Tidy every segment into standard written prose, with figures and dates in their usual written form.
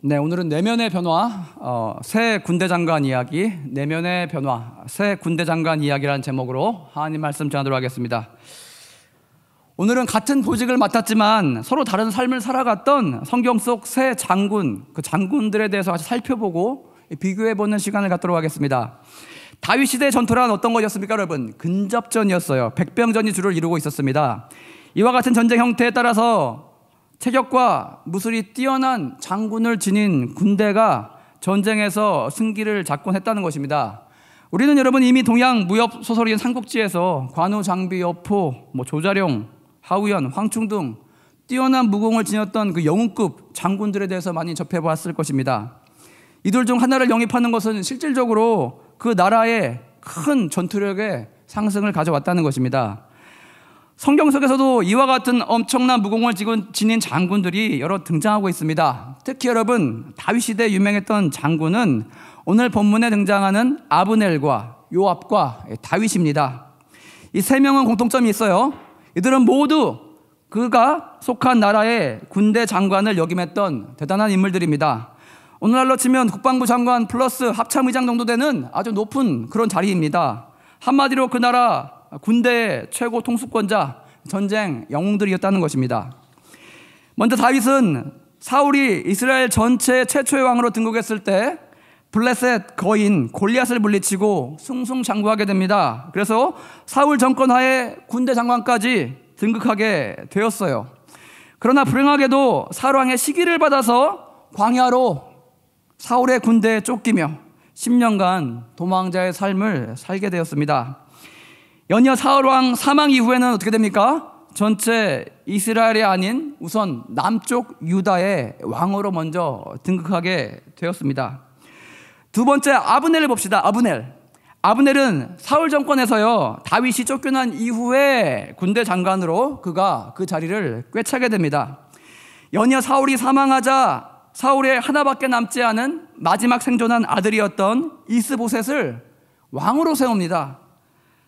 네, 오늘은 내면의 변화, 새 군대 장관 이야기, 내면의 변화, 새 군대 장관 이야기라는 제목으로 하나님 말씀 전하도록 하겠습니다. 오늘은 같은 보직을 맡았지만 서로 다른 삶을 살아갔던 성경 속 새 장군, 그 장군들에 대해서 같이 살펴보고 비교해보는 시간을 갖도록 하겠습니다. 다윗 시대의 전투란 어떤 것이었습니까, 여러분? 근접전이었어요. 백병전이 주를 이루고 있었습니다. 이와 같은 전쟁 형태에 따라서 체격과 무술이 뛰어난 장군을 지닌 군대가 전쟁에서 승기를 잡곤 했다는 것입니다. 우리는 여러분 이미 동양 무협 소설인 삼국지에서 관우, 장비, 여포, 조자룡, 하우연, 황충 등 뛰어난 무공을 지녔던 그 영웅급 장군들에 대해서 많이 접해봤을 것입니다. 이들 중 하나를 영입하는 것은 실질적으로 그 나라의 큰 전투력의 상승을 가져왔다는 것입니다. 성경 속에서도 이와 같은 엄청난 무공을 지닌 장군들이 여러 등장하고 있습니다. 특히 여러분 다윗 시대에 유명했던 장군은 오늘 본문에 등장하는 아브넬과 요압과 다윗입니다. 이 세 명은 공통점이 있어요. 이들은 모두 그가 속한 나라의 군대 장관을 역임했던 대단한 인물들입니다. 오늘날로 치면 국방부 장관 플러스 합참의장 정도 되는 아주 높은 그런 자리입니다. 한마디로 그 나라 군대의 최고 통수권자, 전쟁 영웅들이었다는 것입니다. 먼저 다윗은 사울이 이스라엘 전체 최초의 왕으로 등극했을 때 블레셋 거인 골리앗을 물리치고 승승장구하게 됩니다. 그래서 사울 정권 하에 군대 장관까지 등극하게 되었어요. 그러나 불행하게도 사울 왕의 시기를 받아서 광야로 사울의 군대에 쫓기며 10년간 도망자의 삶을 살게 되었습니다. 연이어 사울왕 사망 이후에는 어떻게 됩니까? 전체 이스라엘이 아닌 우선 남쪽 유다의 왕으로 먼저 등극하게 되었습니다. 두 번째 아브넬을 봅시다. 아브넬은 사울 정권에서요 다윗이 쫓겨난 이후에 군대 장관으로 그가 그 자리를 꿰차게 됩니다. 연이어 사울이 사망하자 사울의 하나밖에 남지 않은 마지막 생존한 아들이었던 이스보셋을 왕으로 세웁니다.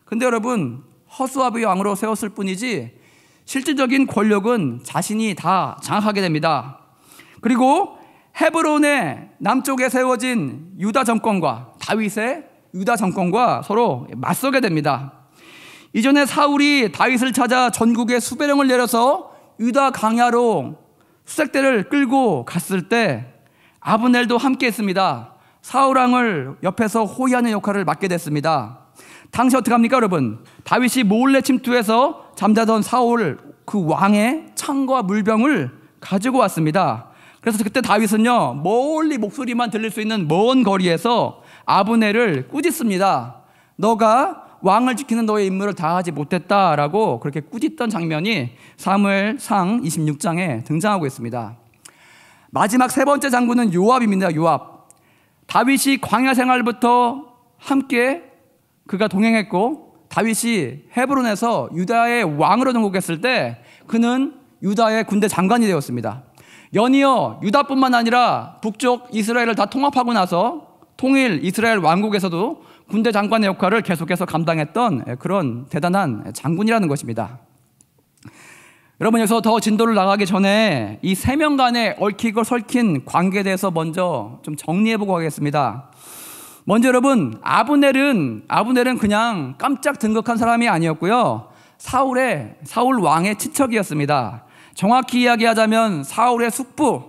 근데 여러분 허수아비 왕으로 세웠을 뿐이지 실질적인 권력은 자신이 다 장악하게 됩니다. 그리고 헤브론의 남쪽에 세워진 유다 정권과 다윗의 유다 정권과 서로 맞서게 됩니다. 이전에 사울이 다윗을 찾아 전국에 수배령을 내려서 유다 강야로 수색대를 끌고 갔을 때 아브넬도 함께 했습니다. 사울 왕을 옆에서 호위하는 역할을 맡게 됐습니다. 당시 어떻게 합니까, 여러분? 다윗이 몰래 침투해서 잠자던 사울 그 왕의 창과 물병을 가지고 왔습니다. 그래서 그때 다윗은요 멀리 목소리만 들릴 수 있는 먼 거리에서 아브넬을 꾸짖습니다. 너가 왕을 지키는 너의 임무를 다하지 못했다라고 그렇게 꾸짖던 장면이 사무엘상 26장에 등장하고 있습니다. 마지막 세 번째 장군은 요압입니다. 요압. 다윗이 광야 생활부터 함께 그가 동행했고 다윗이 헤브론에서 유다의 왕으로 등극했을 때 그는 유다의 군대 장관이 되었습니다. 연이어 유다뿐만 아니라 북쪽 이스라엘을 다 통합하고 나서 통일 이스라엘 왕국에서도 군대 장관의 역할을 계속해서 감당했던 그런 대단한 장군이라는 것입니다. 여러분 여기서 더 진도를 나가기 전에 이 세 명 간의 얽히고 설킨 관계에 대해서 먼저 좀 정리해보고 가겠습니다. 먼저 여러분 아브넬은 그냥 깜짝 등극한 사람이 아니었고요. 사울 왕의 친척이었습니다. 정확히 이야기하자면 사울의 숙부,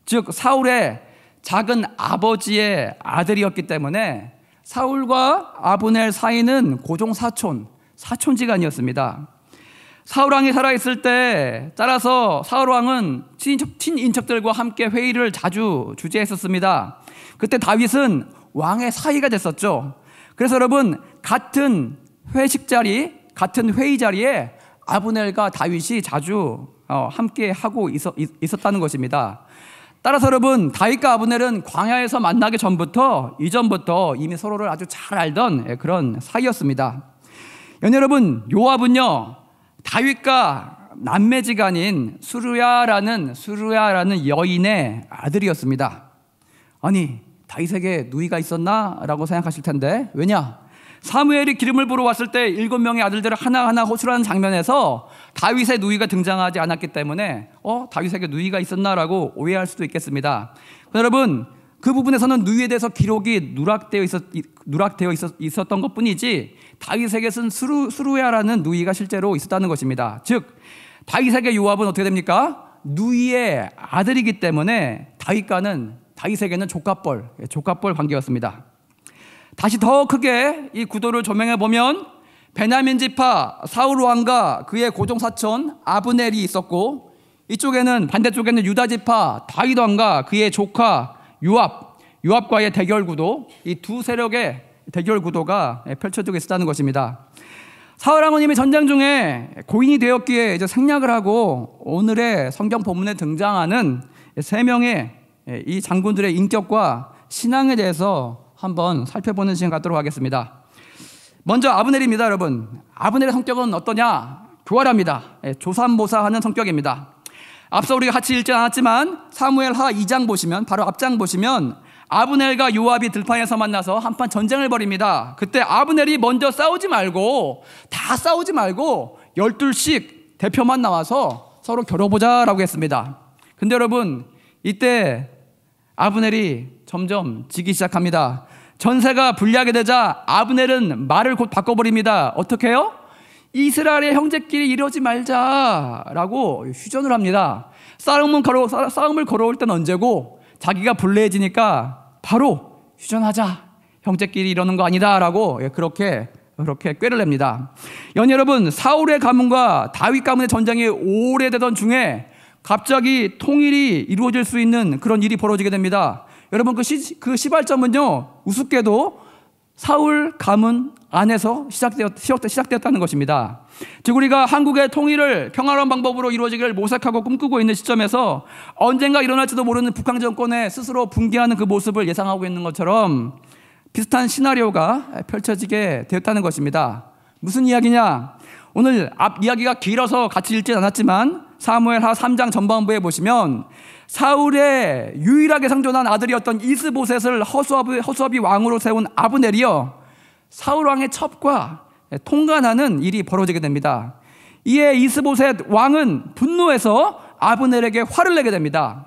즉 사울의 작은 아버지의 아들이었기 때문에 사울과 아브넬 사이는 고종 사촌지간이었습니다. 사울 왕이 살아있을 때 따라서 사울 왕은 친인척들과 함께 회의를 자주 주재했었습니다. 그때 다윗은 왕의 사이가 됐었죠. 그래서 여러분 같은 같은 회의 자리에 아브넬과 다윗이 자주 함께 하고 있었다는 것입니다. 따라서 여러분 다윗과 아브넬은 광야에서 만나기 이전부터 이미 서로를 아주 잘 알던 그런 사이였습니다. 여러분 요압은요 다윗과 남매지간인 수르야라는 여인의 아들이었습니다. 아니 다윗에게 누이가 있었나? 라고 생각하실 텐데 왜냐? 사무엘이 기름을 부러 왔을 때 7명의 아들들을 하나하나 호출하는 장면에서 다윗의 누이가 등장하지 않았기 때문에 다윗에게 누이가 있었나라고 오해할 수도 있겠습니다. 여러분, 그 부분에서는 누이에 대해서 기록이 누락되어 있었던 것뿐이지 다윗에게 쓴 스루야라는 누이가 실제로 있었다는 것입니다. 즉 다윗에게 요압은 어떻게 됩니까? 누이의 아들이기 때문에 다윗에게는 조카뻘 관계였습니다. 다시 더 크게 이 구도를 조명해 보면 베냐민 지파 사울 왕과 그의 고종 사촌 아브넬이 있었고, 반대쪽에는 유다 지파 다윗 왕과 그의 조카 요압과의 대결 구도, 이 두 세력의 대결 구도가 펼쳐지고 있었다는 것입니다. 사울 왕은 이미 전쟁 중에 고인이 되었기에 이제 생략을 하고 오늘의 성경 본문에 등장하는 3명의 이 장군들의 인격과 신앙에 대해서 한번 살펴보는 시간 갖도록 하겠습니다. 먼저 아브넬입니다. 여러분, 아브넬의 성격은 어떠냐? 교활합니다. 조삼모사하는 성격입니다. 앞서 우리가 같이 읽지 않았지만 사무엘하 2장 보시면, 바로 앞장 보시면 아브넬과 요압이 들판에서 만나서 한판 전쟁을 벌입니다. 그때 아브넬이 먼저 싸우지 말고 12씩 대표만 나와서 서로 겨뤄보자라고 했습니다. 근데 여러분, 이때 아브넬이 점점 지기 시작합니다. 전세가 불리하게 되자 아브넬은 말을 곧 바꿔버립니다. 어떻게 해요? 이스라엘의 형제끼리 이러지 말자라고 휴전을 합니다. 싸움을 걸어올 때는 언제고 자기가 불리해지니까 바로 휴전하자, 형제끼리 이러는 거 아니다라고 그렇게 꾀를 냅니다. 여러분, 사울의 가문과 다윗 가문의 전쟁이 오래되던 중에 갑자기 통일이 이루어질 수 있는 그런 일이 벌어지게 됩니다. 여러분, 그 시발점은요, 우습게도 사울 가문 안에서 시작되었다는 것입니다. 즉 우리가 한국의 통일을 평화로운 방법으로 이루어지기를 모색하고 꿈꾸고 있는 시점에서 언젠가 일어날지도 모르는 북한 정권의 스스로 붕괴하는 그 모습을 예상하고 있는 것처럼 비슷한 시나리오가 펼쳐지게 되었다는 것입니다. 무슨 이야기냐? 오늘 앞 이야기가 길어서 같이 읽진 않았지만 사무엘하 3장 전반부에 보시면 사울의 유일하게 생존한 아들이었던 이스보셋을 허수아비 왕으로 세운 아브넬이요, 사울 왕의 첩과 통간하는 일이 벌어지게 됩니다. 이에 이스보셋 왕은 분노해서 아브넬에게 화를 내게 됩니다.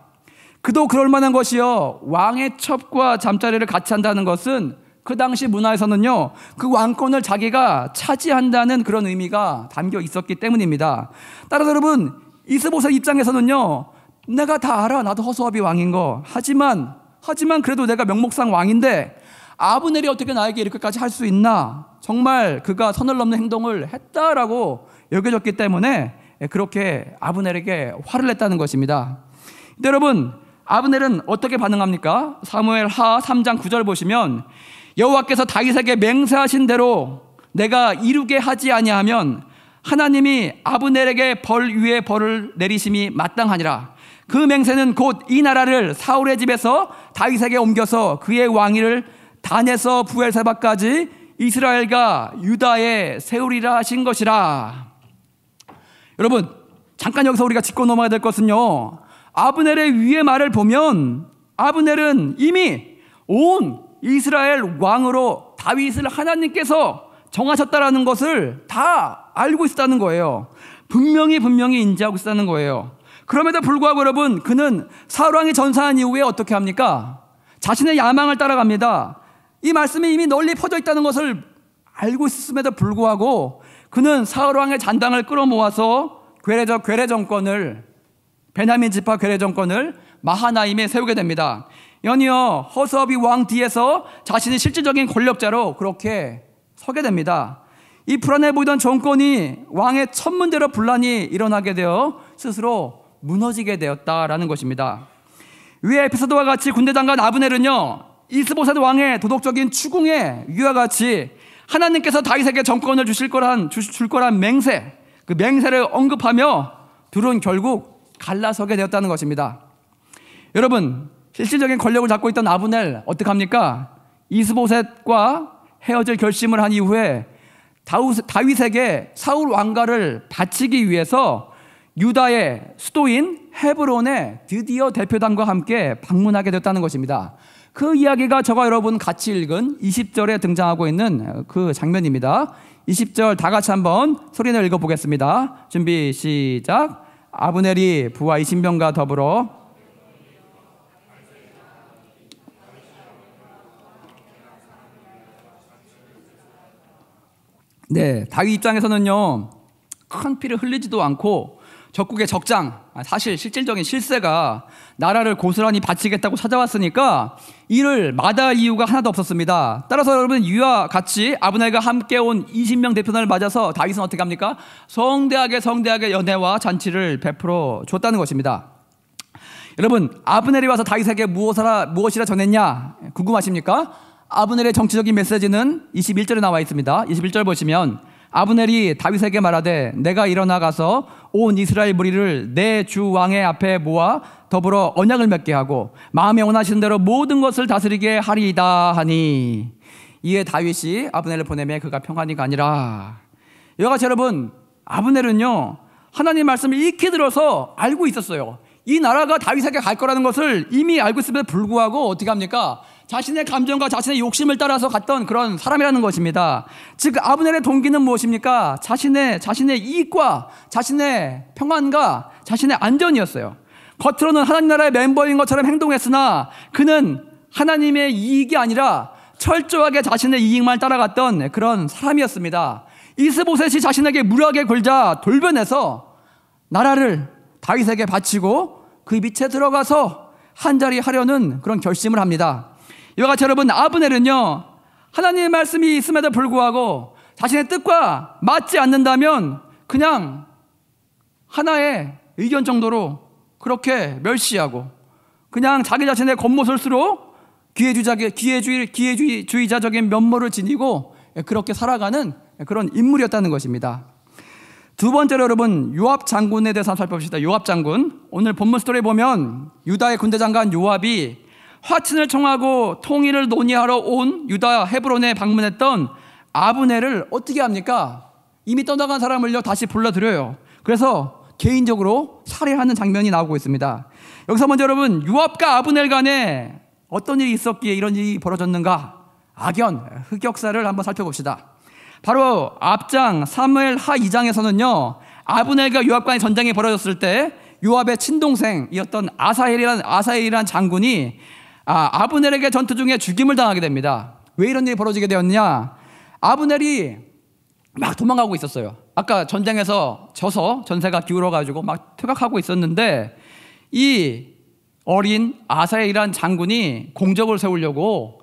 그도 그럴 만한 것이요, 왕의 첩과 잠자리를 같이 한다는 것은 그 당시 문화에서는요, 그 왕권을 자기가 차지한다는 그런 의미가 담겨 있었기 때문입니다. 따라서 여러분, 이스보셋 입장에서는요, 내가 다 알아, 나도 허수아비 왕인 거. 하지만 그래도 내가 명목상 왕인데 아브넬이 어떻게 나에게 이렇게까지 할 수 있나? 정말 그가 선을 넘는 행동을 했다라고 여겨졌기 때문에 그렇게 아브넬에게 화를 냈다는 것입니다. 근데 여러분, 아브넬은 어떻게 반응합니까? 사무엘하 3장 9절 보시면 여호와께서 다윗에게 맹세하신 대로 내가 이루게 하지 아니하면 하나님이 아브넬에게 벌 위에 벌을 내리심이 마땅하니라. 그 맹세는 곧 이 나라를 사울의 집에서 다윗에게 옮겨서 그의 왕위를 단에서 부엘세바까지 이스라엘과 유다에 세우리라 하신 것이라. 여러분, 잠깐 여기서 우리가 짚고 넘어야 될 것은요, 아브넬의 위의 말을 보면 아브넬은 이미 온 이스라엘 왕으로 다윗을 하나님께서 정하셨다라는 것을 다 알고 있었다는 거예요. 분명히 인지하고 있었다는 거예요. 그럼에도 불구하고 여러분, 그는 사울 왕이 전사한 이후에 어떻게 합니까? 자신의 야망을 따라갑니다. 이 말씀이 이미 널리 퍼져 있다는 것을 알고 있음에도 불구하고 그는 사울 왕의 잔당을 끌어모아서 괴뢰 정권을, 베냐민 지파 괴뢰 정권을 마하나임에 세우게 됩니다. 연이어 허수아비 왕 뒤에서 자신이 실질적인 권력자로 그렇게 서게 됩니다. 이 불안해 보이던 정권이 왕의 천문대로 분란이 일어나게 되어 스스로 무너지게 되었다라는 것입니다. 위에 에피소드와 같이 군대 장관 아브넬은요, 이스보셋 왕의 도덕적인 추궁에 위와 같이 하나님께서 다윗에게 정권을 줄 거란 맹세, 그 맹세를 언급하며 둘은 결국 갈라서게 되었다는 것입니다. 여러분, 실질적인 권력을 잡고 있던 아브넬 어떻게 합니까? 이스보셋과 헤어질 결심을 한 이후에 다윗에게 사울 왕가를 바치기 위해서 유다의 수도인 헤브론에 드디어 대표단과 함께 방문하게 됐다는 것입니다. 그 이야기가 저와 여러분 같이 읽은 20절에 등장하고 있는 그 장면입니다. 20절 다 같이 한번 소리내어 읽어보겠습니다. 준비 시작. 아브넬이 부하 20명과 더불어 네, 다윗 입장에서는요, 큰 피를 흘리지도 않고 적국의 적장, 사실 실질적인 실세가 나라를 고스란히 바치겠다고 찾아왔으니까 이를 마다할 이유가 하나도 없었습니다. 따라서 여러분, 이와 같이 아브넬과 함께 온 20명 대표단을 맞아서 다윗은 어떻게 합니까? 성대하게 연회와 잔치를 베풀어 줬다는 것입니다. 여러분, 아브넬이 와서 다윗에게 무엇이라 전했냐 궁금하십니까? 아브넬의 정치적인 메시지는 21절에 나와 있습니다. 21절 보시면 아브넬이 다윗에게 말하되 내가 일어나 가서 온 이스라엘 무리를 내 주 왕의 앞에 모아 더불어 언약을 맺게 하고 마음에 원하시는 대로 모든 것을 다스리게 하리이다 하니, 이에 다윗이 아브넬을 보내매 그가 평안히가 아니라. 이와 같이 여러분, 아브넬은요 하나님 말씀을 익히 들어서 알고 있었어요. 이 나라가 다윗에게 갈 거라는 것을 이미 알고 있음에도 불구하고 어떻게 합니까? 자신의 감정과 자신의 욕심을 따라서 갔던 그런 사람이라는 것입니다. 즉 아브넬의 동기는 무엇입니까? 자신의 이익과 자신의 평안과 자신의 안전이었어요. 겉으로는 하나님 나라의 멤버인 것처럼 행동했으나 그는 하나님의 이익이 아니라 철저하게 자신의 이익만 따라갔던 그런 사람이었습니다. 이스보셋이 자신에게 무리하게 굴자 돌변해서 나라를 다윗에게 바치고 그 밑에 들어가서 한자리 하려는 그런 결심을 합니다. 이와 같이 여러분, 아브넬은요 하나님의 말씀이 있음에도 불구하고 자신의 뜻과 맞지 않는다면 그냥 하나의 의견 정도로 그렇게 멸시하고 그냥 자기 자신의 겉모술수로 기회주의자적인 면모를 지니고 그렇게 살아가는 그런 인물이었다는 것입니다. 두 번째로 여러분, 요압 장군에 대해서 한번 살펴봅시다. 요압 장군, 오늘 본문 스토리에 보면 유다의 군대 장관 요압이 화친을 청하고 통일을 논의하러 온 유다 헤브론에 방문했던 아브넬을 어떻게 합니까? 이미 떠나간 사람을요 다시 불러들여요. 그래서 개인적으로 살해하는 장면이 나오고 있습니다. 여기서 먼저 여러분, 요압과 아브넬 간에 어떤 일이 있었기에 이런 일이 벌어졌는가? 악연, 흑역사를 한번 살펴봅시다. 바로 앞장 사무엘 하 2장에서는요 아브넬과 요압 간의 전쟁이 벌어졌을 때 요압의 친동생이었던 아사헬이라는 장군이 아브넬에게 전투 중에 죽임을 당하게 됩니다. 왜 이런 일이 벌어지게 되었느냐? 아브넬이 막 도망가고 있었어요. 아까 전쟁에서 져서 전세가 기울어가지고 막 퇴각하고 있었는데 이 어린 아사헬이라는 장군이 공적을 세우려고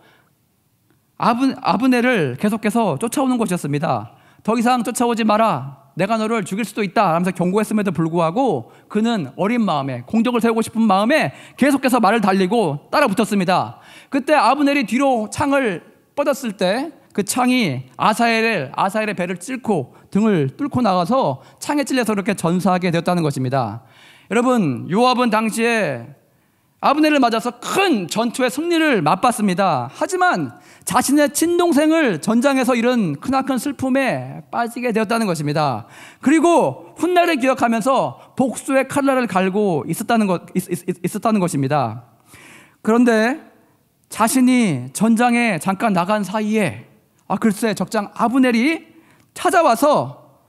아브넬을 계속해서 쫓아오는 것이었습니다. 더 이상 쫓아오지 마라, 내가 너를 죽일 수도 있다 하면서 경고했음에도 불구하고 그는 어린 마음에 공적을 세우고 싶은 마음에 계속해서 말을 달리고 따라 붙었습니다. 그때 아브넬이 뒤로 창을 뻗었을 때 그 창이 아사헬의 배를 찔고 등을 뚫고 나가서 창에 찔려서 그렇게 전사하게 되었다는 것입니다. 여러분, 요압은 당시에 아브넬을 맞아서 큰 전투의 승리를 맛봤습니다. 하지만 자신의 친동생을 전장에서 이런 크나큰 슬픔에 빠지게 되었다는 것입니다. 그리고 훗날을 기억하면서 복수의 칼날을 갈고 있었다는 것입니다. 그런데 자신이 전장에 잠깐 나간 사이에 글쎄 적장 아브넬이 찾아와서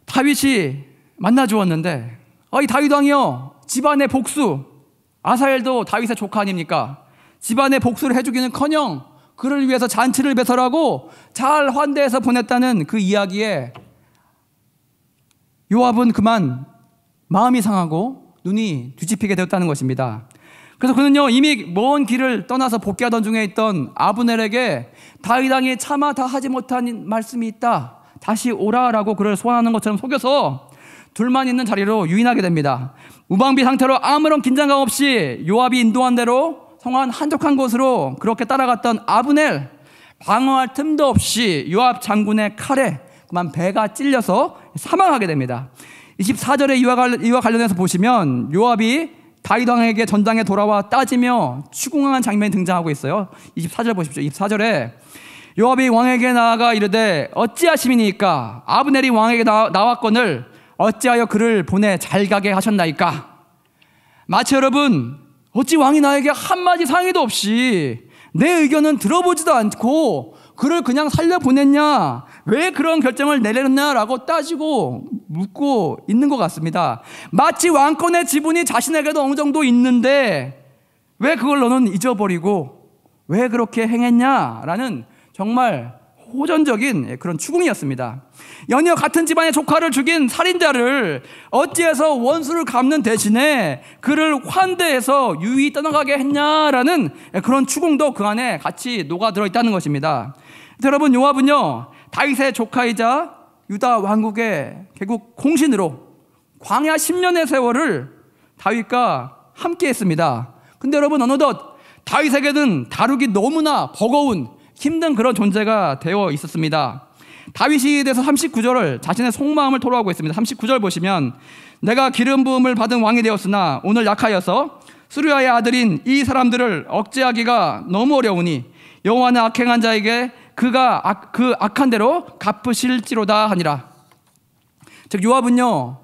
다윗이 만나 주었는데 이 다윗 왕이요, 집안의 복수, 아사헬도 다윗의 조카 아닙니까? 집안의 복수를 해주기는커녕 그를 위해서 잔치를 배설하고 잘 환대해서 보냈다는 그 이야기에 요압은 그만 마음이 상하고 눈이 뒤집히게 되었다는 것입니다. 그래서 그는요 이미 먼 길을 떠나서 복귀하던 중에 있던 아브넬에게 다윗 왕이 차마 다 하지 못한 말씀이 있다, 다시 오라라고 그를 소환하는 것처럼 속여서 둘만 있는 자리로 유인하게 됩니다. 무방비 상태로 아무런 긴장감 없이 요압이 인도한 대로 성안 한적한 곳으로 그렇게 따라갔던 아브넬, 방어할 틈도 없이 요압 장군의 칼에 그만 배가 찔려서 사망하게 됩니다. 24절에 이와 관련해서 보시면 요압이 다윗 왕에게 전장에 돌아와 따지며 추궁하는 장면이 등장하고 있어요. 24절 보십시오. 24절에 요압이 왕에게 나아가 이르되 어찌하심이니까 아브넬이 왕에게 나왔거늘 어찌하여 그를 보내 잘 가게 하셨나이까? 마치 여러분 어찌 왕이 나에게 한마디 상의도 없이 내 의견은 들어보지도 않고 그를 그냥 살려보냈냐? 왜 그런 결정을 내렸냐라고 따지고 묻고 있는 것 같습니다. 마치 왕권의 지분이 자신에게도 어느 정도 있는데 왜 그걸 너는 잊어버리고 왜 그렇게 행했냐라는 정말 호전적인 그런 추궁이었습니다. 연이어 같은 집안의 조카를 죽인 살인자를 어찌해서 원수를 갚는 대신에 그를 환대해서 유유히 떠나가게 했냐라는 그런 추궁도 그 안에 같이 녹아들어 있다는 것입니다. 여러분, 요압은요 다윗의 조카이자 유다 왕국의 결국 공신으로 광야 10년의 세월을 다윗과 함께 했습니다. 근데 여러분, 어느덧 다윗에게는 다루기 너무나 버거운 힘든 그런 존재가 되어 있었습니다. 다윗이 대해서 39절을 자신의 속마음을 토로하고 있습니다. 39절 보시면 내가 기름 부음을 받은 왕이 되었으나 오늘 약하여서 수르야의 아들인 이 사람들을 억제하기가 너무 어려우니 여호와는 악행한 자에게 그가 그 악한 대로 갚으실지로다 하니라. 즉 요압은요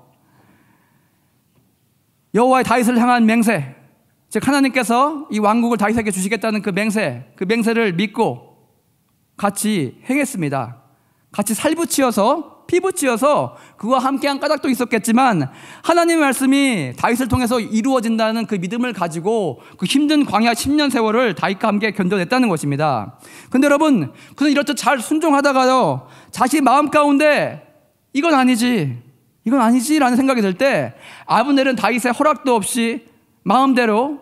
여호와의 다윗을 향한 맹세, 즉 하나님께서 이 왕국을 다윗에게 주시겠다는 그 맹세를 믿고 같이 행했습니다. 같이 살붙이어서 피붙이어서 그와 함께한 까닭도 있었겠지만 하나님의 말씀이 다윗을 통해서 이루어진다는 그 믿음을 가지고 그 힘든 광야 10년 세월을 다윗과 함께 견뎌냈다는 것입니다. 근데 여러분, 그는 이렇듯 잘 순종하다가요 자신 마음 가운데 이건 아니지라는 생각이 들 때 아브넬은 다윗의 허락도 없이 마음대로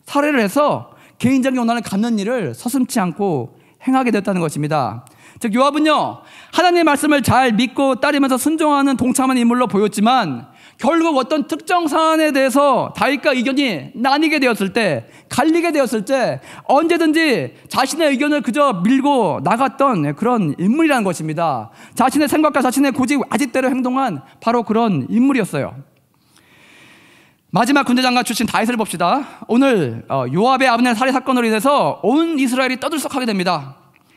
살해를 해서 개인적인 원한을 갖는 일을 서슴지 않고 행하게 됐다는 것입니다. 즉 요압은요 하나님의 말씀을 잘 믿고 따르면서 순종하는 동참하는 인물로 보였지만 결국 어떤 특정 사안에 대해서 다윗과 의견이 나뉘게 되었을 때, 갈리게 되었을 때 언제든지 자신의 의견을 그저 밀고 나갔던 그런 인물이라는 것입니다. 자신의 생각과 자신의 고집 아직대로 행동한 바로 그런 인물이었어요. 마지막 군대장관 출신 다윗을 봅시다. 오늘 요압의 아브넬 살해 사건으로 인해서 온 이스라엘이 떠들썩하게 됩니다.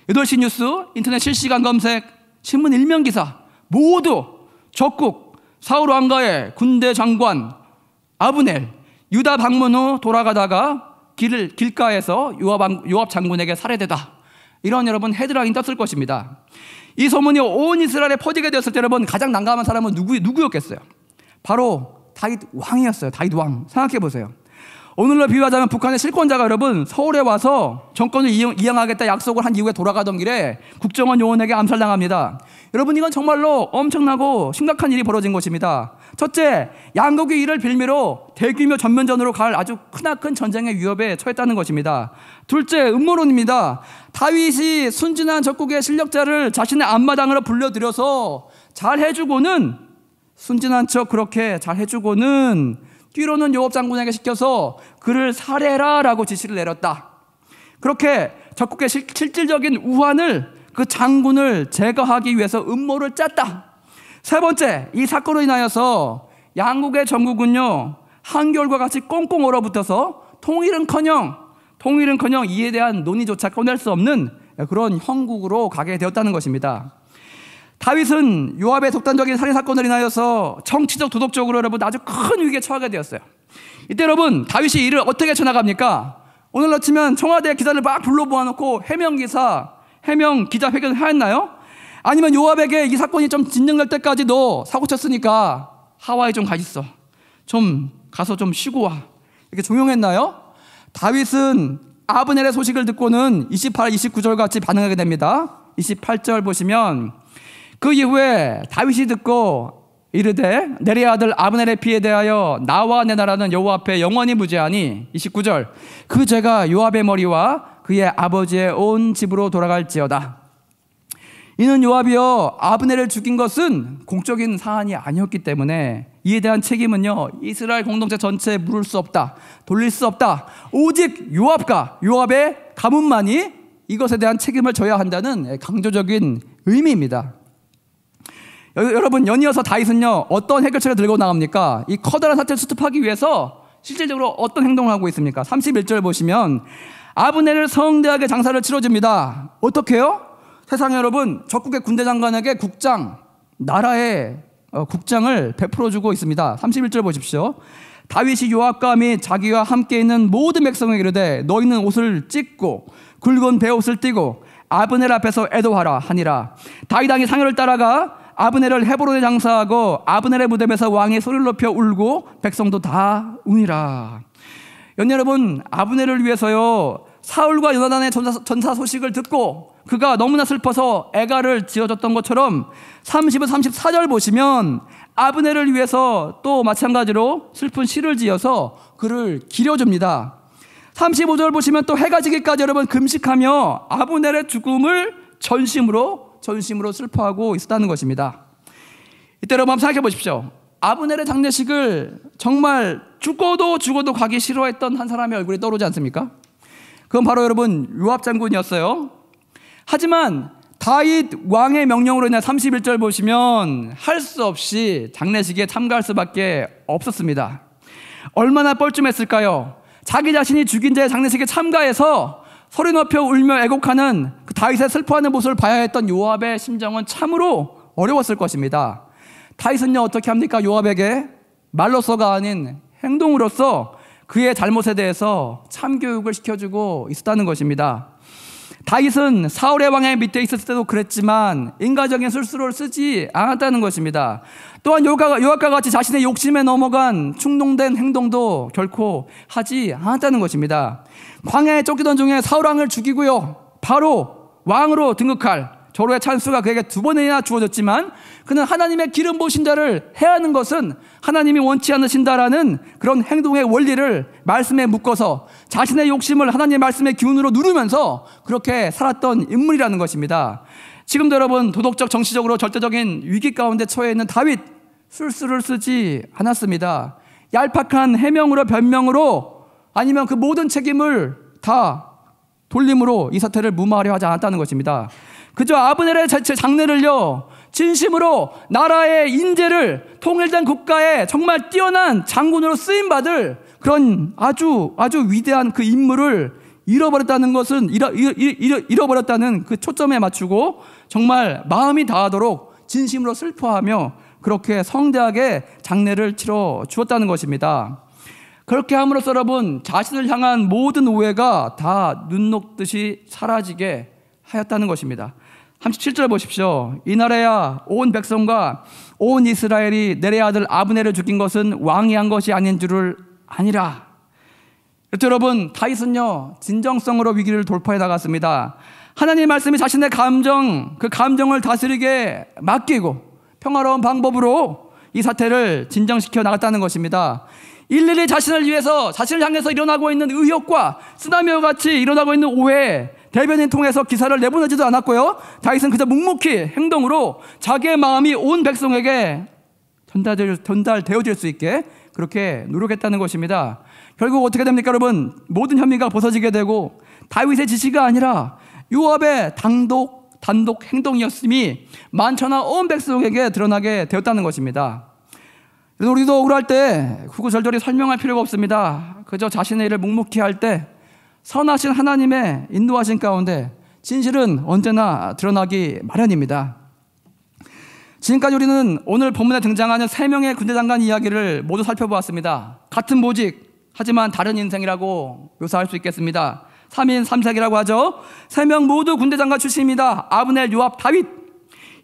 8시 뉴스, 인터넷 실시간 검색, 신문 일면 기사 모두 적국 사울 왕가의 군대 장관 아브넬 유다 방문 후 돌아가다가 길가에서 요압 장군에게 살해되다, 이런 여러분 헤드라인 떴을 것입니다. 이 소문이 온 이스라엘에 퍼지게 되었을 때 여러분 가장 난감한 사람은 누구였겠어요? 바로 다윗 왕이었어요. 다윗 왕. 생각해 보세요. 오늘로 비유하자면 북한의 실권자가 여러분 서울에 와서 정권을 이양하겠다 약속을 한 이후에 돌아가던 길에 국정원 요원에게 암살당합니다. 여러분, 이건 정말로 엄청나고 심각한 일이 벌어진 것입니다. 첫째, 양국이 이를 빌미로 대규모 전면전으로 갈 아주 크나큰 전쟁의 위협에 처했다는 것입니다. 둘째, 음모론입니다. 다윗이 순진한 적국의 실력자를 자신의 앞마당으로 불러들여서 잘 해주고는, 순진한 척 그렇게 잘 해주고는 뒤로는 요압 장군에게 시켜서 그를 살해라 라고 지시를 내렸다. 그렇게 적국의 실질적인 우환을, 그 장군을 제거하기 위해서 음모를 짰다. 세 번째, 이 사건으로 인하여서 양국의 전국은요 한겨울과 같이 꽁꽁 얼어붙어서 통일은커녕 이에 대한 논의조차 꺼낼 수 없는 그런 형국으로 가게 되었다는 것입니다. 다윗은 요압의 독단적인 살인 사건으로 인하여서 정치적 도덕적으로 여러분 아주 큰 위기에 처하게 되었어요. 이때 여러분 다윗이 이를 어떻게 쳐나갑니까? 오늘로 치면 청와대 기자를 막 불러 모아놓고 해명 기자회견을 하였나요? 아니면 요압에게 이 사건이 좀 진정될 때까지 너 사고 쳤으니까 하와이 좀 가 있어, 좀 가서 좀 쉬고 와, 이렇게 종용했나요? 다윗은 아브넬의 소식을 듣고는 28, 29절 같이 반응하게 됩니다. 28절 보시면 그 이후에 다윗이 듣고 이르되 내리의 아들 아브넬의 피에 대하여 나와 내 나라는 여호와 앞에 영원히 무죄하니, 29절 그 죄가 요압의 머리와 그의 아버지의 온 집으로 돌아갈지어다. 이는 요압이여 아브넬을 죽인 것은 공적인 사안이 아니었기 때문에 이에 대한 책임은요 이스라엘 공동체 전체에 물을 수 없다, 돌릴 수 없다. 오직 요압과 요압의 가문만이 이것에 대한 책임을 져야 한다는 강조적인 의미입니다. 여러분, 연이어서 다윗은요 어떤 해결책을 들고 나갑니까? 이 커다란 사태를 수습하기 위해서 실질적으로 어떤 행동을 하고 있습니까? 31절 보시면 아브넬을 성대하게 장사를 치러줍니다. 어떻게 해요? 세상에 여러분 적국의 군대 장관에게 나라의 국장을 베풀어주고 있습니다. 31절 보십시오. 다윗이 요압과 및 자기와 함께 있는 모든 백성에게 이르되 너희는 옷을 찢고 굵은 베옷을 띠고 아브넬 앞에서 애도하라 하니라. 다윗 왕이 사무엘을 따라가 아브넬을 헤브론에 장사하고 아브넬의 무덤에서 왕이 소리를 높여 울고 백성도 다 우니라. 여러분, 아브넬을 위해서요 사울과 요나단의 전사 소식을 듣고 그가 너무나 슬퍼서 애가를 지어줬던 것처럼 30은 34절 보시면 아브넬을 위해서 또 마찬가지로 슬픈 시를 지어서 그를 기려줍니다. 35절 보시면 또 해가 지기까지 여러분 금식하며 아브넬의 죽음을 전심으로 슬퍼하고 있었다는 것입니다. 이때 여러분 한번 생각해 보십시오. 아브넬의 장례식을 정말 죽어도 가기 싫어했던 한 사람의 얼굴이 떠오르지 않습니까? 그건 바로 여러분 요압 장군이었어요. 하지만 다윗 왕의 명령으로 인해 31절 보시면 할 수 없이 장례식에 참가할 수밖에 없었습니다. 얼마나 뻘쭘했을까요? 자기 자신이 죽인 자의 장례식에 참가해서 소리 높여 울며 애곡하는 그 다윗의 슬퍼하는 모습을 봐야 했던 요압의 심정은 참으로 어려웠을 것입니다. 다윗은요 어떻게 합니까? 요압에게 말로서가 아닌 행동으로서 그의 잘못에 대해서 참교육을 시켜주고 있었다는 것입니다. 다윗은 사울의 왕의 밑에 있었을 때도 그랬지만 인간적인 술수를 쓰지 않았다는 것입니다. 또한 요압과 같이 자신의 욕심에 넘어간 충동된 행동도 결코 하지 않았다는 것입니다. 광야에 쫓기던 중에 사울 왕을 죽이고요 바로 왕으로 등극할 절호의 찬스가 그에게 2번이나 주어졌지만 그는 하나님의 기름 부으신 자를 해하는 것은 하나님이 원치 않으신다라는 그런 행동의 원리를 말씀에 묶어서 자신의 욕심을 하나님의 말씀의 기운으로 누르면서 그렇게 살았던 인물이라는 것입니다. 지금도 여러분 도덕적 정치적으로 절대적인 위기 가운데 처해 있는 다윗 술수를 쓰지 않았습니다. 얄팍한 해명으로 변명으로 아니면 그 모든 책임을 다 돌림으로 이 사태를 무마하려 하지 않았다는 것입니다. 그저 아브넬의 장례를요 진심으로 나라의 인재를 통일된 국가에 정말 뛰어난 장군으로 쓰임받을 그런 아주 위대한 그 인물을 잃어버렸다는 것은 잃어버렸다는 그 초점에 맞추고 정말 마음이 다하도록 진심으로 슬퍼하며 그렇게 성대하게 장례를 치러 주었다는 것입니다. 그렇게 함으로써 여러분 자신을 향한 모든 오해가 다 눈 녹듯이 사라지게 하였다는 것입니다. 37절 보십시오. 이날에야 온 백성과 온 이스라엘이 내레 아들 아브넬을 죽인 것은 왕이 한 것이 아닌 줄을 아니라. 여러분 다윗은요 진정성으로 위기를 돌파해 나갔습니다. 하나님의 말씀이 자신의 그 감정을 다스리게 맡기고 평화로운 방법으로 이 사태를 진정시켜 나갔다는 것입니다. 일일이 자신을 향해서 일어나고 있는 의혹과 쓰나미와 같이 일어나고 있는 오해 대변인 통해서 기사를 내보내지도 않았고요. 다윗은 그저 묵묵히 행동으로 자기의 마음이 온 백성에게 전달되어질 수 있게 그렇게 노력했다는 것입니다. 결국 어떻게 됩니까 여러분? 모든 혐의가 벗어지게 되고 다윗의 지시가 아니라 요압의 단독 행동이었음이 만천하 온 백성에게 드러나게 되었다는 것입니다. 그래서 우리도 억울할 때 구구절절히 설명할 필요가 없습니다. 그저 자신의 일을 묵묵히 할 때 선하신 하나님의 인도하신 가운데 진실은 언제나 드러나기 마련입니다. 지금까지 우리는 오늘 본문에 등장하는 3명의 군대 장관 이야기를 모두 살펴보았습니다. 같은 보직 하지만 다른 인생이라고 묘사할 수 있겠습니다. 3인 3색이라고 하죠. 3명 모두 군대 장관 출신입니다. 아브넬, 요압, 다윗.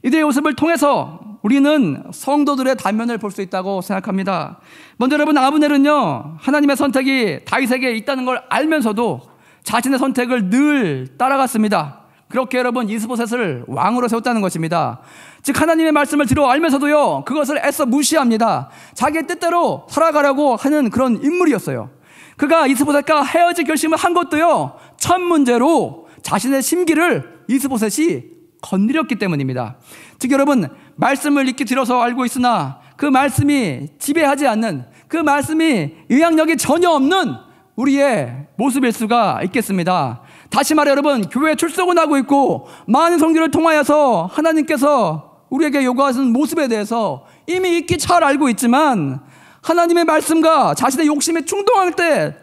이들의 모습을 통해서 우리는 성도들의 단면을 볼 수 있다고 생각합니다. 먼저 여러분 아브넬은요 하나님의 선택이 다윗에게 있다는 걸 알면서도 자신의 선택을 늘 따라갔습니다. 그렇게 여러분 이스보셋을 왕으로 세웠다는 것입니다. 즉 하나님의 말씀을 들어 알면서도요 그것을 애써 무시합니다. 자기의 뜻대로 살아가려고 하는 그런 인물이었어요. 그가 이스보셋과 헤어질 결심을 한 것도요 첫 문제로 자신의 심기를 이스보셋이 건드렸기 때문입니다. 즉 여러분 말씀을 익히 들어서 알고 있으나 그 말씀이 지배하지 않는 그 말씀이 영향력이 전혀 없는 우리의 모습일 수가 있겠습니다. 다시 말해 여러분 교회에 출석은 하고 있고 많은 선교를 통하여서 하나님께서 우리에게 요구하시는 모습에 대해서 이미 익히 잘 알고 있지만 하나님의 말씀과 자신의 욕심에 충돌할 때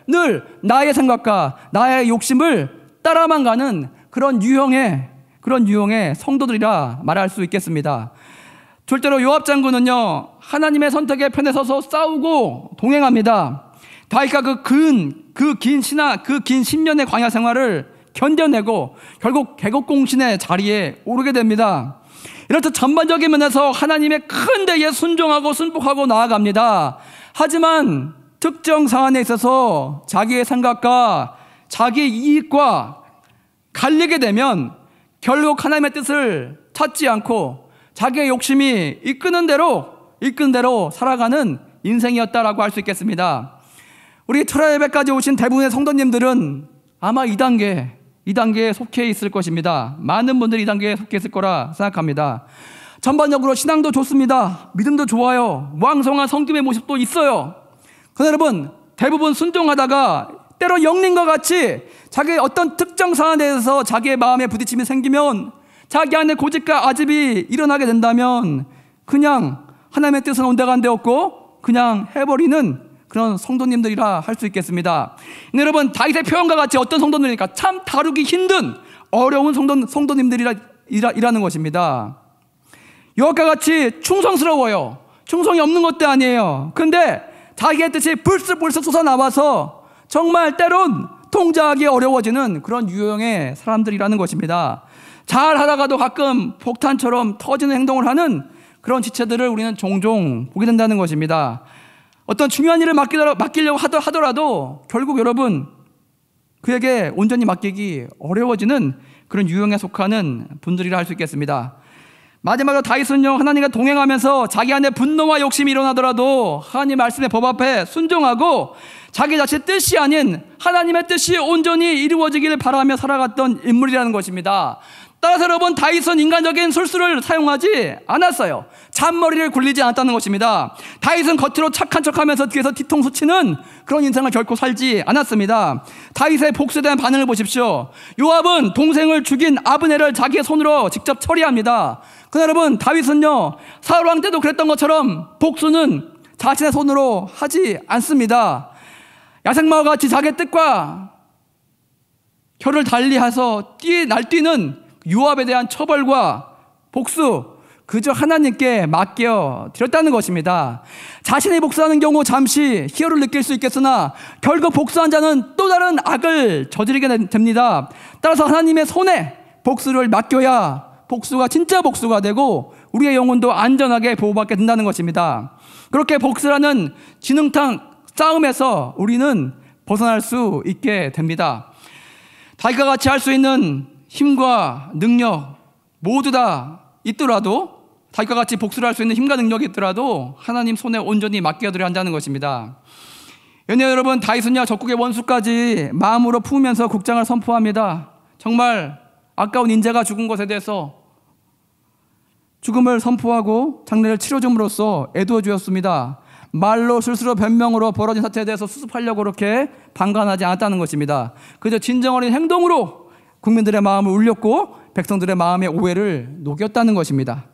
늘 나의 생각과 나의 욕심을 따라만 가는 그런 유형의 성도들이라 말할 수 있겠습니다. 절대로 요압 장군은요 하나님의 선택의 편에 서서 싸우고 동행합니다. 다윗과 그 긴 10년의 광야 생활을 견뎌내고 결국 개국공신의 자리에 오르게 됩니다. 이렇듯 전반적인 면에서 하나님의 큰 데에 순종하고 순복하고 나아갑니다. 하지만 특정 사안에 있어서 자기의 생각과 자기의 이익과 갈리게 되면 결국 하나님의 뜻을 찾지 않고 자기의 욕심이 이끄는 대로 살아가는 인생이었다라고 할 수 있겠습니다. 우리 트라 예배까지 오신 대부분의 성도님들은 아마 2단계에 속해 있을 것입니다. 많은 분들이 2단계에 속해 있을 거라 생각합니다. 전반적으로 신앙도 좋습니다. 믿음도 좋아요. 왕성한 성김의 모습도 있어요. 그런데 여러분, 대부분 순종하다가 때로 영린과 같이 자기의 어떤 특정 사안에 대해서 자기의 마음에 부딪힘이 생기면, 자기 안에 고집과 아집이 일어나게 된다면 그냥 하나님의 뜻은 온데간데 없고 그냥 해버리는 그런 성도님들이라 할 수 있겠습니다. 여러분, 다윗의 표현과 같이 어떤 성도들이니까 참 다루기 힘든 어려운 성도님들이라는 것입니다. 여호와과 같이 충성스러워요. 충성이 없는 것도 아니에요. 근데 자기의 뜻이 불쑥불쑥 솟아나와서 정말 때론 통제하기 어려워지는 그런 유형의 사람들이라는 것입니다. 잘 하다가도 가끔 폭탄처럼 터지는 행동을 하는 그런 지체들을 우리는 종종 보게 된다는 것입니다. 어떤 중요한 일을 맡기려고 하더라도 결국 여러분, 그에게 온전히 맡기기 어려워지는 그런 유형에 속하는 분들이라 할 수 있겠습니다. 마지막으로 다윗은요, 하나님과 동행하면서 자기 안에 분노와 욕심이 일어나더라도 하나님 말씀의 법 앞에 순종하고 자기 자신의 뜻이 아닌 하나님의 뜻이 온전히 이루어지기를 바라며 살아갔던 인물이라는 것입니다. 따라서 여러분, 다윗은 인간적인 술수를 사용하지 않았어요. 잔머리를 굴리지 않았다는 것입니다. 다윗은 겉으로 착한 척하면서 뒤에서 뒤통수 치는 그런 인생을 결코 살지 않았습니다. 다윗의 복수에 대한 반응을 보십시오. 요압은 동생을 죽인 아브넬을 자기의 손으로 직접 처리합니다. 그러나 여러분, 다윗은요, 사울 왕 때도 그랬던 것처럼 복수는 자신의 손으로 하지 않습니다. 야생마와 같이 자기의 뜻과 혀를 달리해서 날뛰는 요압에 대한 처벌과 복수, 그저 하나님께 맡겨 드렸다는 것입니다. 자신이 복수하는 경우 잠시 희열을 느낄 수 있겠으나 결국 복수한 자는 또 다른 악을 저지르게 됩니다. 따라서 하나님의 손에 복수를 맡겨야 복수가 진짜 복수가 되고 우리의 영혼도 안전하게 보호받게 된다는 것입니다. 그렇게 복수라는 진흙탕 싸움에서 우리는 벗어날 수 있게 됩니다. 다윗과 같이 할 수 있는 힘과 능력 모두 다 있더라도, 다윗과 같이 복수를 할 수 있는 힘과 능력이 있더라도 하나님 손에 온전히 맡겨드려야 한다는 것입니다. 연예인 여러분, 다윗은요, 적국의 원수까지 마음으로 품으면서 국장을 선포합니다. 정말 아까운 인재가 죽은 것에 대해서 죽음을 선포하고 장례를 치러줌으로써 애도해 주었습니다. 말로 실수로 변명으로 벌어진 사태에 대해서 수습하려고 그렇게 방관하지 않았다는 것입니다. 그저 진정 어린 행동으로 국민들의 마음을 울렸고 백성들의 마음의 오해를 녹였다는 것입니다.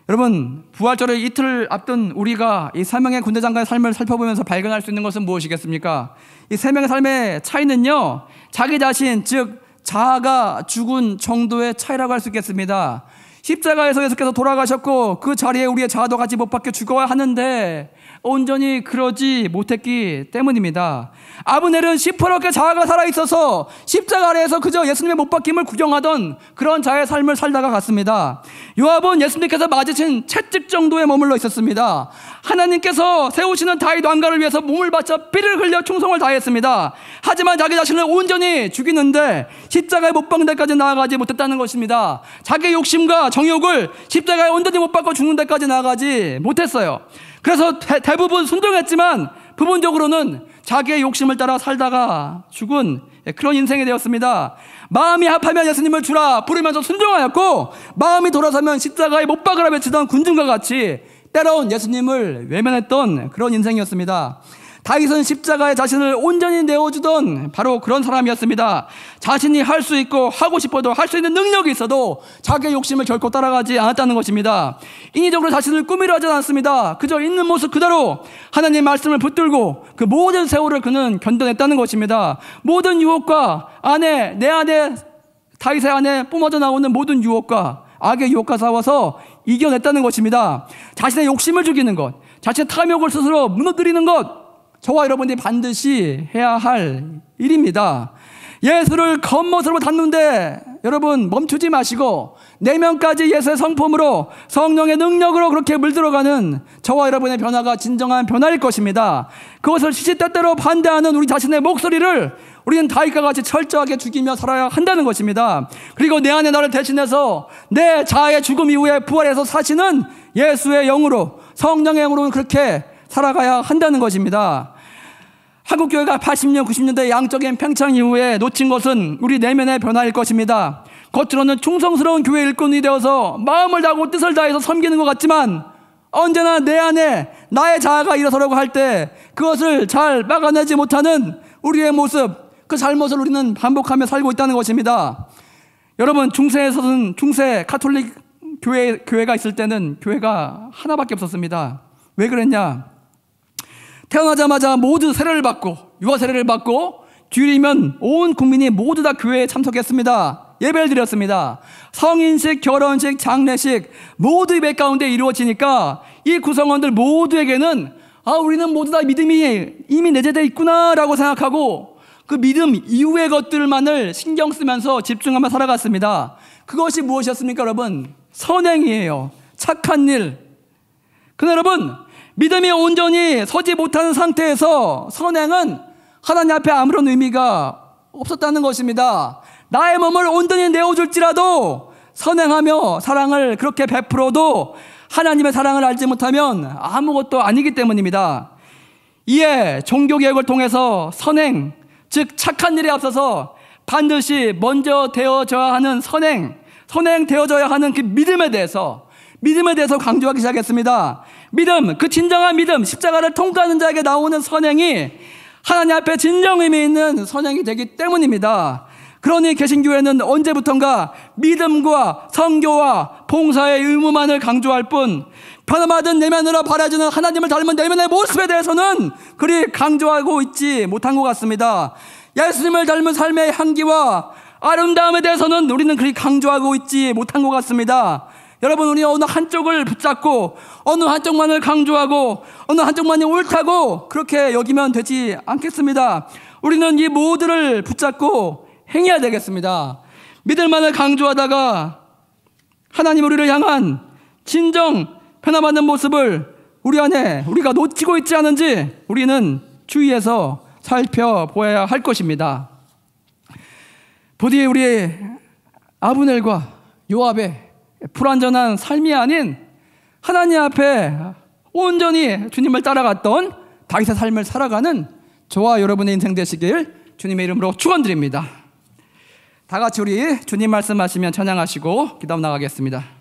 여러분, 부활절을 이틀 앞둔 우리가 이 세 명의 군대 장관의 삶을 살펴보면서 발견할 수 있는 것은 무엇이겠습니까? 이 세 명의 삶의 차이는요, 자기 자신, 즉 자아가 죽은 정도의 차이라고 할 수 있겠습니다. 십자가에서 예수께서 돌아가셨고 그 자리에 우리의 자아도 같이 못 박혀 죽어야 하는데 온전히 그러지 못했기 때문입니다. 아브넬은 시퍼렇게 자아가 살아있어서 십자가 아래에서 그저 예수님의 못 박힘을 구경하던 그런 자의 삶을 살다가 갔습니다. 요압은 예수님께서 맞으신 채찍 정도에 머물러 있었습니다. 하나님께서 세우시는 다윗 왕가를 위해서 몸을 바쳐 피를 흘려 충성을 다했습니다. 하지만 자기 자신을 온전히 죽이는데 십자가에 못 박는 데까지 나아가지 못했다는 것입니다. 자기의 욕심과 정욕을 십자가에 온전히 못 박고 죽는 데까지 나아가지 못했어요. 그래서 대부분 순종했지만 부분적으로는 자기의 욕심을 따라 살다가 죽은 그런 인생이 되었습니다. 마음이 합하면 예수님을 주라 부르면서 순종하였고, 마음이 돌아서면 십자가에 못 박으라 외치던 군중과 같이 때로는 예수님을 외면했던 그런 인생이었습니다. 다윗은 십자가에 자신을 온전히 내어주던 바로 그런 사람이었습니다. 자신이 할 수 있고 하고 싶어도 할 수 있는 능력이 있어도 자기의 욕심을 결코 따라가지 않았다는 것입니다. 인위적으로 자신을 꾸미려 하지 않았습니다. 그저 있는 모습 그대로 하나님 말씀을 붙들고 그 모든 세월을 그는 견뎌냈다는 것입니다. 모든 유혹과 내 안에 다윗의 안에 뿜어져 나오는 모든 유혹과 악의 유혹과 싸워서 이겨냈다는 것입니다. 자신의 욕심을 죽이는 것, 자신의 탐욕을 스스로 무너뜨리는 것, 저와 여러분이 반드시 해야 할 일입니다. 예수를 겉모습으로 닮는데 여러분 멈추지 마시고 내면까지 예수의 성품으로 성령의 능력으로 그렇게 물들어가는 저와 여러분의 변화가 진정한 변화일 것입니다. 그것을 시시때때로 반대하는 우리 자신의 목소리를 우리는 다윗과 같이 철저하게 죽이며 살아야 한다는 것입니다. 그리고 내 안에 나를 대신해서 내 자아의 죽음 이후에 부활해서 사시는 예수의 영으로, 성령의 영으로 그렇게 살아가야 한다는 것입니다. 한국교회가 80년, 90년대 양적인 팽창 이후에 놓친 것은 우리 내면의 변화일 것입니다. 겉으로는 충성스러운 교회 일꾼이 되어서 마음을 다하고 뜻을 다해서 섬기는 것 같지만 언제나 내 안에 나의 자아가 일어서려고 할 때 그것을 잘 막아내지 못하는 우리의 모습, 그 잘못을 우리는 반복하며 살고 있다는 것입니다. 여러분, 중세에서는 중세 가톨릭 교회가 있을 때는 교회가 하나밖에 없었습니다. 왜 그랬냐? 태어나자마자 모두 세례를 받고 유아 세례를 받고 뒤이면 온 국민이 모두 다 교회에 참석했습니다. 예배를 드렸습니다. 성인식, 결혼식, 장례식 모두 예배 가운데 이루어지니까 이 구성원들 모두에게는 우리는 모두 다 믿음이 이미 내재되어 있구나라고 생각하고 그 믿음 이후의 것들만을 신경 쓰면서 집중하며 살아갔습니다. 그것이 무엇이었습니까, 여러분? 선행이에요. 착한 일. 그러나 여러분, 믿음이 온전히 서지 못하는 상태에서 선행은 하나님 앞에 아무런 의미가 없었다는 것입니다. 나의 몸을 온전히 내어줄지라도 선행하며 사랑을 그렇게 베풀어도 하나님의 사랑을 알지 못하면 아무것도 아니기 때문입니다. 이에 종교개혁을 통해서 선행, 즉 착한 일에 앞서서 반드시 먼저 되어져야 하는 선행되어져야 하는 그 믿음에 대해서 강조하기 시작했습니다. 믿음, 그 진정한 믿음, 십자가를 통과하는 자에게 나오는 선행이 하나님 앞에 진정 의미 있는 선행이 되기 때문입니다. 그러니 개신교회는 언제부턴가 믿음과 선교와 봉사의 의무만을 강조할 뿐 변화받은 내면으로 바라지는 하나님을 닮은 내면의 모습에 대해서는 그리 강조하고 있지 못한 것 같습니다. 예수님을 닮은 삶의 향기와 아름다움에 대해서는 우리는 그리 강조하고 있지 못한 것 같습니다. 여러분, 우리 어느 한쪽을 붙잡고 어느 한쪽만을 강조하고 어느 한쪽만이 옳다고 그렇게 여기면 되지 않겠습니다. 우리는 이 모두를 붙잡고 행해야 되겠습니다. 믿을만을 강조하다가 하나님 우리를 향한 진정 변화받는 모습을 우리 안에 우리가 놓치고 있지 않은지 우리는 주의해서 살펴보아야 할 것입니다. 부디 우리 아브넬과 요압의 불완전한 삶이 아닌 하나님 앞에 온전히 주님을 따라갔던 다윗의 삶을 살아가는 저와 여러분의 인생 되시길 주님의 이름으로 축원드립니다. 다 같이 우리 주님 말씀하시면 찬양하시고 기도하고 나가겠습니다.